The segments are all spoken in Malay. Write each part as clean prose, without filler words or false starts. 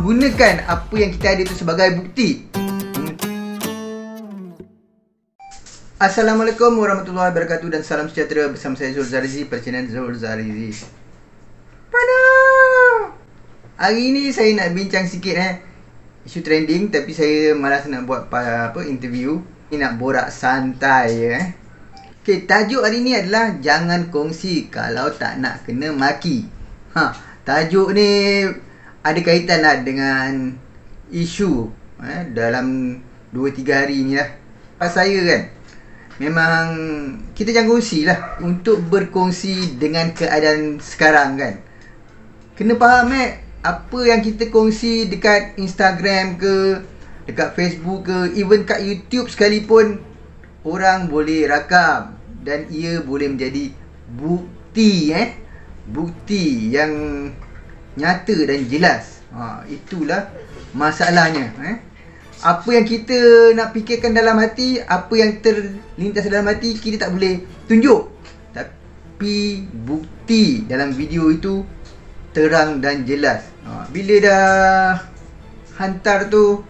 menggunakan apa yang kita ada itu sebagai bukti. Assalamualaikum warahmatullahi wabarakatuh dan salam sejahtera, bersama saya Zul Zarizi pada channel Zul Zarizi. Hari ni saya nak bincang sikit isu trending, tapi saya malas nak buat interview. Ni nak borak santai Okay, tajuk hari ni adalah jangan kongsi kalau tak nak kena maki. Tajuk ni ada kaitan lah dengan isu dalam 2-3 hari ni lah. Saya kan, memang kita jangan kongsi lah untuk berkongsi dengan keadaan sekarang kan. Kena faham apa yang kita kongsi dekat Instagram ke, dekat Facebook ke, even kat YouTube sekalipun, orang boleh rakam dan ia boleh menjadi bukti bukti yang nyata dan jelas. Itulah masalahnya. Apa yang kita nak fikirkan dalam hati, apa yang terlintas dalam hati, kita tak boleh tunjuk. Tapi bukti dalam video itu terang dan jelas. Bila dah hantar tu,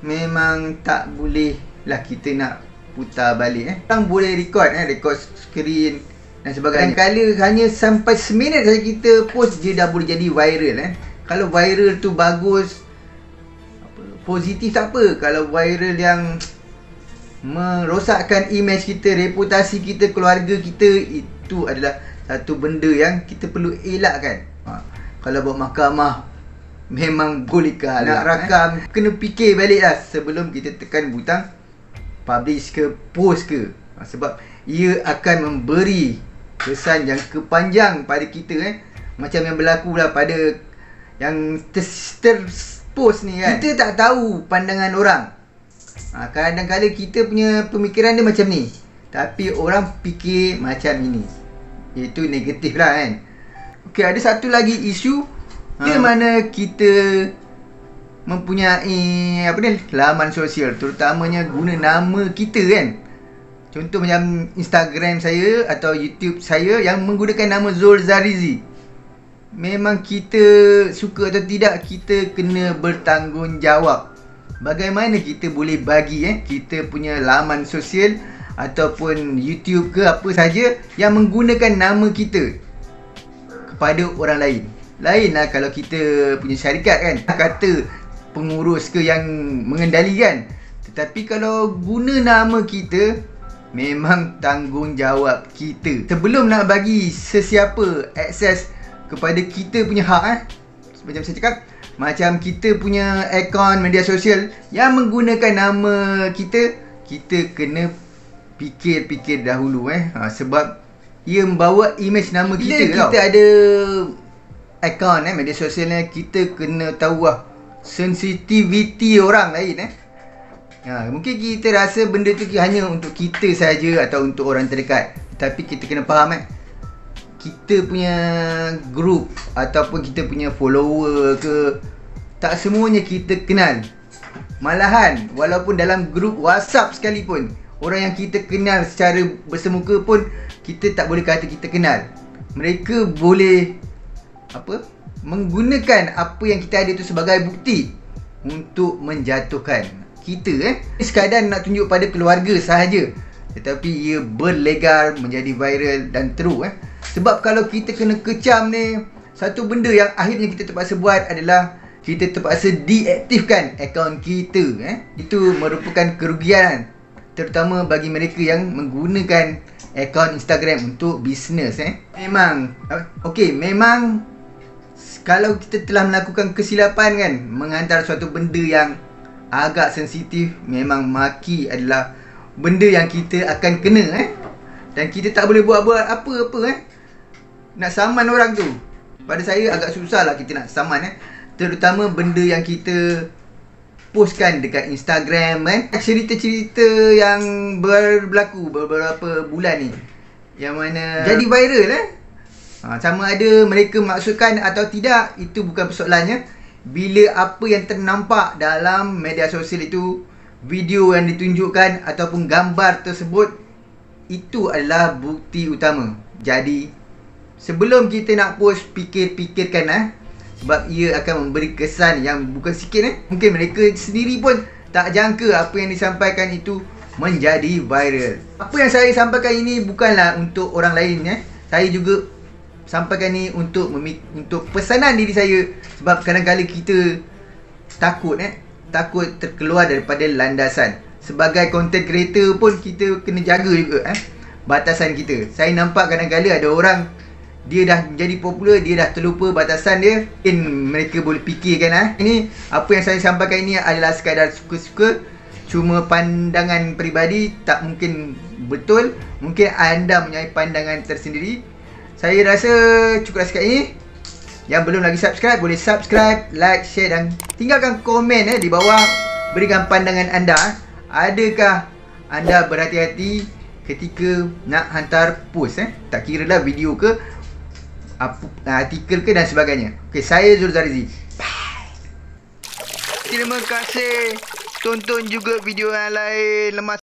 memang tak boleh lah kita nak putar balik. Orang boleh record record skrin dan sebagainya. Kadang-kadang hanya sampai seminit saja kita post, dia dah boleh jadi viral. Kalau viral tu bagus, positif tak apa. Kalau viral yang merosakkan image kita, reputasi kita, keluarga kita, itu adalah satu benda yang kita perlu elakkan. Kalau buat mahkamah, memang boleh kalah. Nak rakam, kena fikir balik lah sebelum kita tekan butang publish ke post ke. Sebab ia akan memberi kesan yang kepanjang pada kita. Macam yang berlaku lah pada yang terpost ni kan. Kita tak tahu pandangan orang. Kadang-kadang kita punya pemikiran dia macam ni, tapi orang fikir macam ini. Itu negatif lah kan. Okay, ada satu lagi isu di mana kita mempunyai laman sosial, terutamanya guna nama kita kan. Contoh macam Instagram saya atau YouTube saya yang menggunakan nama Zul Zarizi. Memang kita suka atau tidak, kita kena bertanggungjawab. Bagaimana kita boleh bagi kita punya laman sosial ataupun YouTube ke apa saja yang menggunakan nama kita kepada orang lain. Lain lah kalau kita punya syarikat kan, kata pengurus ke yang mengendalikan. Tetapi kalau guna nama kita, memang tanggungjawab kita. Sebelum nak bagi sesiapa akses kepada kita punya hak, macam saya cakap, macam kita punya akaun media sosial yang menggunakan nama kita, kita kena fikir-fikir dahulu sebab ia membawa image nama kita. Bila kita ada akaun media sosial ni, kita kena tahu sensitiviti orang lain. Mungkin kita rasa benda tu hanya untuk kita saja atau untuk orang terdekat, tapi kita kena faham kita punya group ataupun kita punya follower ke, tak semuanya kita kenal. Malahan walaupun dalam group WhatsApp sekalipun, orang yang kita kenal secara bersemuka pun kita tak boleh kata kita kenal. Mereka boleh menggunakan apa yang kita ada itu sebagai bukti untuk menjatuhkan kita. Sekadar nak tunjuk pada keluarga sahaja, tetapi ia berlegar menjadi viral dan teruk. Sebab kalau kita kena kecam ni, satu benda yang akhirnya kita terpaksa buat adalah kita terpaksa deaktifkan akaun kita. Itu merupakan kerugian, terutama bagi mereka yang menggunakan akaun Instagram untuk bisnes. Memang memang kalau kita telah melakukan kesilapan kan, menghantar suatu benda yang agak sensitif, memang maki adalah benda yang kita akan kena. Dan kita tak boleh buat-buat apa-apa nak saman orang tu. Pada saya agak susah lah kita nak saman terutama benda yang kita postkan dekat Instagram cerita-cerita yang berlaku beberapa bulan ni, yang mana jadi viral. Sama ada mereka maksudkan atau tidak, itu bukan persoalannya. Bila apa yang ternampak dalam media sosial itu, video yang ditunjukkan ataupun gambar tersebut, itu adalah bukti utama. Jadi sebelum kita nak post, fikirkan sebab ia akan memberi kesan yang bukan sikit Mungkin mereka sendiri pun tak jangka apa yang disampaikan itu menjadi viral. Apa yang saya sampaikan ini bukanlah untuk orang lain Saya juga sampaikan ni untuk pesanan diri saya. Sebab kadang-kadang kita takut takut terkeluar daripada landasan. Sebagai content creator pun kita kena jaga juga batasan kita. Saya nampak kadang-kadang ada orang dia dah jadi popular, dia dah terlupa batasan dia. Mungkin mereka boleh fikirkan ini apa yang saya sampaikan ini adalah sekadar suka-suka, cuma pandangan peribadi, tak mungkin betul. Mungkin anda mempunyai pandangan tersendiri. Saya rasa cukup sekat ini. Yang belum lagi subscribe, boleh subscribe, like, share dan tinggalkan komen di bawah. Berikan pandangan anda. Adakah anda berhati-hati ketika nak hantar post tak kira lah video ke artikel ke dan sebagainya. Okay, saya Zul Zarizi. Bye. Terima kasih. Tonton juga video yang lain. Lemas